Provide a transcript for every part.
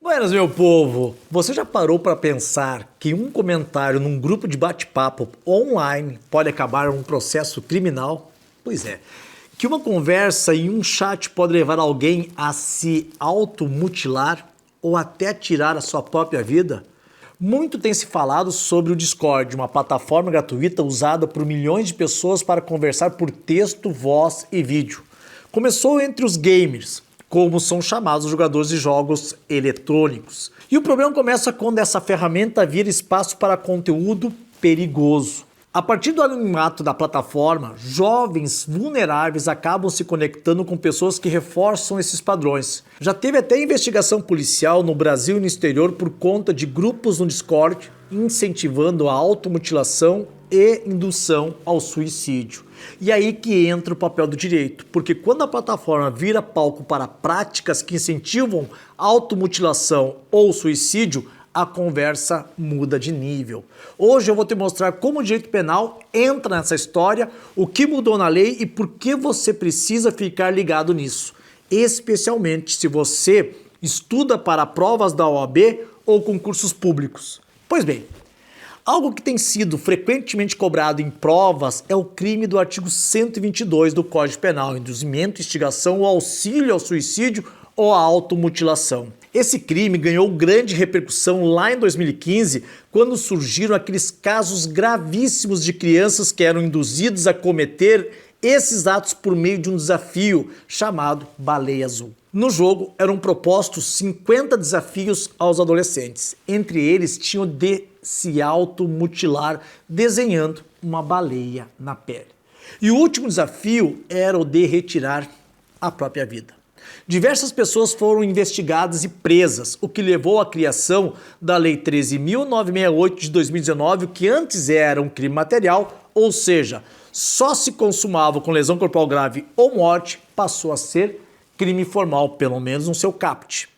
Buenas, meu povo! Você já parou para pensar que um comentário num grupo de bate-papo online pode acabar um processo criminal? Pois é. Que uma conversa em um chat pode levar alguém a se automutilar ou até tirar a sua própria vida? Muito tem se falado sobre o Discord, uma plataforma gratuita usada por milhões de pessoas para conversar por texto, voz e vídeo. Começou entre os gamers, como são chamados os jogadores de jogos eletrônicos. E o problema começa quando essa ferramenta vira espaço para conteúdo perigoso. A partir do anonimato da plataforma, jovens vulneráveis acabam se conectando com pessoas que reforçam esses padrões. Já teve até investigação policial no Brasil e no exterior por conta de grupos no Discord incentivando a automutilação e indução ao suicídio. E aí que entra o papel do direito, porque quando a plataforma vira palco para práticas que incentivam automutilação ou suicídio, a conversa muda de nível. Hoje eu vou te mostrar como o direito penal entra nessa história, o que mudou na lei e por que você precisa ficar ligado nisso, especialmente se você estuda para provas da OAB ou concursos públicos. Pois bem, algo que tem sido frequentemente cobrado em provas é o crime do artigo 122 do Código Penal, induzimento, instigação ou auxílio ao suicídio ou à automutilação. Esse crime ganhou grande repercussão lá em 2015, quando surgiram aqueles casos gravíssimos de crianças que eram induzidos a cometer esses atos por meio de um desafio chamado Baleia Azul. No jogo eram propostos 50 desafios aos adolescentes. Entre eles tinham de se automutilar desenhando uma baleia na pele. E o último desafio era o de retirar a própria vida. Diversas pessoas foram investigadas e presas, o que levou à criação da Lei 13.968 de 2019, que antes era um crime material, ou seja, só se consumava com lesão corporal grave ou morte, passou a ser crime formal, pelo menos no seu caput.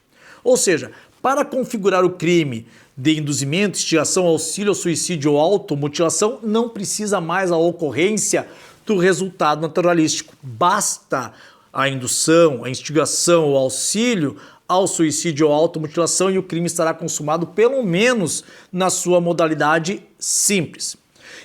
Ou seja, para configurar o crime de induzimento, instigação, auxílio ao suicídio ou automutilação, não precisa mais a ocorrência do resultado naturalístico. Basta a indução, a instigação, o auxílio ao suicídio ou automutilação e o crime estará consumado pelo menos na sua modalidade simples.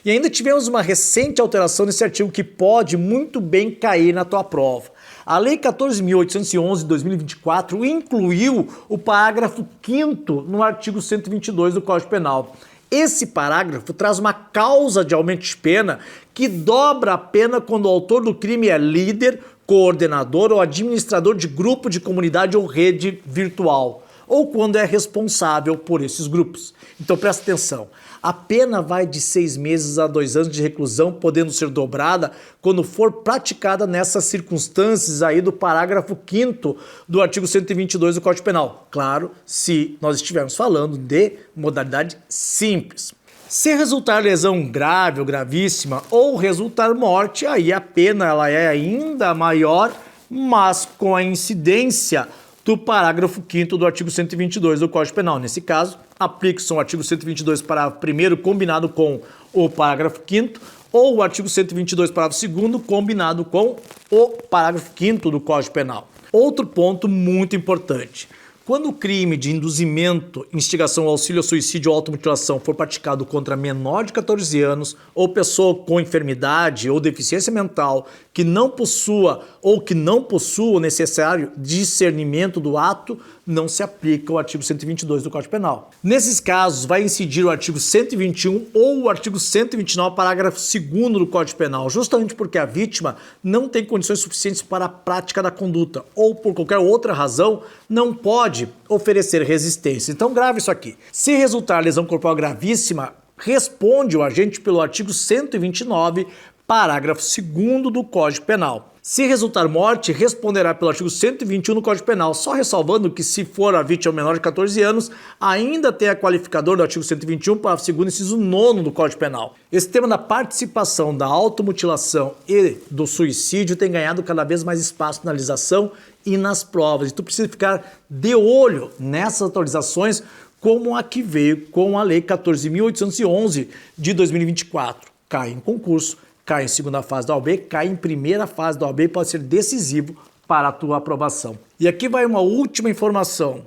E ainda tivemos uma recente alteração nesse artigo que pode muito bem cair na tua prova. A Lei 14.811 de 2024 incluiu o parágrafo 5º no artigo 122 do Código Penal. Esse parágrafo traz uma causa de aumento de pena que dobra a pena quando o autor do crime é líder, coordenador ou administrador de grupo de comunidade ou rede virtual, ou quando é responsável por esses grupos. Então presta atenção, a pena vai de 6 meses a 2 anos de reclusão, podendo ser dobrada quando for praticada nessas circunstâncias aí do parágrafo 5º do artigo 122 do Código Penal. Claro, se nós estivermos falando de modalidade simples. Se resultar lesão grave ou gravíssima ou resultar morte, aí a pena ela é ainda maior, mas com a incidência do parágrafo 5º do artigo 122 do Código Penal. Nesse caso, aplica-se o artigo 122 parágrafo 1º combinado com o parágrafo 5º ou o artigo 122 parágrafo 2º combinado com o parágrafo 5º do Código Penal. Outro ponto muito importante. Quando o crime de induzimento, instigação, auxílio ao suicídio ou automutilação for praticado contra menor de 14 anos ou pessoa com enfermidade ou deficiência mental que não possua ou que não possua o necessário discernimento do ato, não se aplica o artigo 122 do Código Penal. Nesses casos, vai incidir o artigo 121 ou o artigo 129, parágrafo 2º do Código Penal, justamente porque a vítima não tem condições suficientes para a prática da conduta ou por qualquer outra razão não pode oferecer resistência. Então grave isso aqui. Se resultar lesão corporal gravíssima, responde o agente pelo artigo 129, parágrafo 2º do Código Penal. Se resultar morte, responderá pelo artigo 121 do Código Penal, só ressalvando que se for a vítima menor de 14 anos, ainda tem a qualificador do artigo 121, parágrafo 2º, inciso 9º do Código Penal. Esse tema da participação da automutilação e do suicídio tem ganhado cada vez mais espaço na legislação e nas provas. E tu precisa ficar de olho nessas atualizações, como a que veio com a Lei 14.811 de 2024. Cai em concurso, cai em segunda fase da OAB, cai em primeira fase da OAB e pode ser decisivo para a tua aprovação. E aqui vai uma última informação.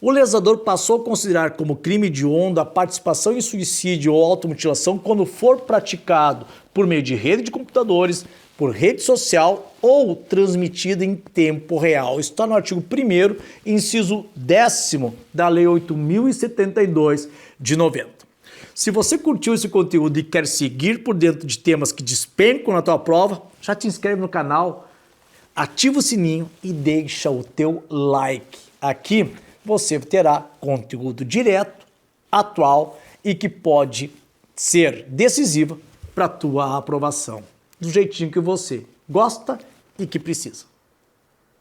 O legislador passou a considerar como crime hediondo a participação em suicídio ou automutilação quando for praticado por meio de rede de computadores, por rede social ou transmitido em tempo real. Isso está no artigo 1º, inciso 10º da Lei 8.072 de 90. Se você curtiu esse conteúdo e quer seguir por dentro de temas que despencam na tua prova, já te inscreve no canal, ativa o sininho e deixa o teu like. Aqui você terá conteúdo direto, atual e que pode ser decisivo para a tua aprovação, do jeitinho que você gosta e que precisa.